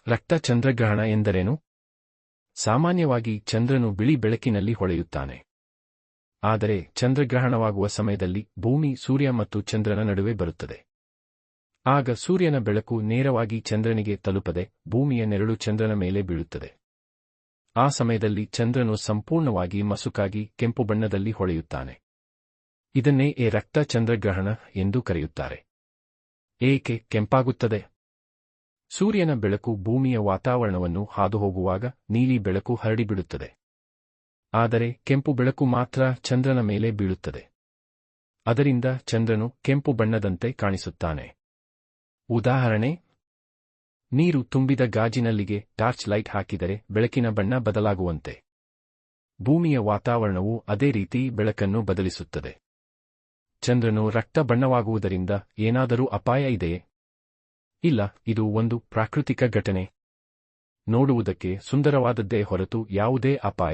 ರಕ್ತ ಚಂದ್ರಗ್ರಹಣ ಎಂದರೇನು? ಸಾಮಾನ್ಯವಾಗಿ ಚಂದ್ರನು ಬಿಳಿ ಬೆಳಕಿನಲ್ಲಿ ಹೊಳೆಯುತ್ತಾನೆ. ಆದರೆ ಚಂದ್ರಗ್ರಹಣವಾಗುವ ಸಮಯದಲ್ಲಿ ಭೂಮಿ ಸೂರ್ಯ ಮತ್ತು ಚಂದ್ರನ ನಡುವೆ ಬರುತ್ತದೆ. ಆಗ ಸೂರ್ಯನ ಬೆಳಕು ನೇರವಾಗಿ ಚಂದ್ರನಿಗೆ ತಲುಪದೆ ಭೂಮಿಯ ನೆರಳು ಚಂದ್ರನ ಮೇಲೆ ಬೀಳುತ್ತದೆ. ಆ ಸಮಯದಲ್ಲಿ ಚಂದ್ರನು ಸಂಪೂರ್ಣವಾಗಿ ಮಸುಕಾಗಿ ಕೆಂಪು ಬಣ್ಣದಲ್ಲಿ ಹೊಳೆಯುತ್ತಾನೆ. ಇದನ್ನೇ ರಕ್ತ ಚಂದ್ರಗ್ರಹಣ ಎಂದು ಕರೆಯುತ್ತಾರೆ. ಏಕೆ ಕೆಂಪಾಗುತ್ತದೆ? ಸೂರ್ಯನ ಬೆಳಕು ಭೂಮಿಯ ವಾತಾವರಣವನ್ನು ಹಾದುಹೋಗುವಾಗ ನೀಲಿ ಬೆಳಕು ಹರಡಿಬಿಡುತ್ತದೆ. ಆದರೆ ಕೆಂಪು ಬೆಳಕು ಮಾತ್ರ ಚಂದ್ರನ ಮೇಲೆ ಬೀಳುತ್ತದೆ. ಅದರಿಂದ ಚಂದ್ರನು ಕೆಂಪು ಬಣ್ಣದಂತೆ ಕಾಣಿಸುತ್ತಾನೆ. ಉದಾಹರಣೆ: ನೀರು ತುಂಬಿದ ಗಾಜಿನಲ್ಲಿಗೆ ಟಾರ್ಚ್ ಲೈಟ್ ಹಾಕಿದರೆ ಬೆಳಕಿನ ಬಣ್ಣ ಬದಲಾಗುವಂತೆ ಭೂಮಿಯ ವಾತಾವರಣವು ಅದೇ ರೀತಿ ಬೆಳಕನ್ನು ಬದಲಿಸುತ್ತದೆ. ಚಂದ್ರನು ರಕ್ತ ಬಣ್ಣವಾಗುವುದರಿಂದ ಏನಾದರೂ ಅಪಾಯ ಇದೆಯೇ? ಇಲ್ಲ, ಇದು ಒಂದು ಪ್ರಾಕೃತಿಕ ಘಟನೆ. ನೋಡುವುದಕ್ಕೆ ಸುಂದರವಾದದ್ದೇ ಹೊರತು ಯಾವುದೇ ಅಪಾಯವಿಲ್ಲ.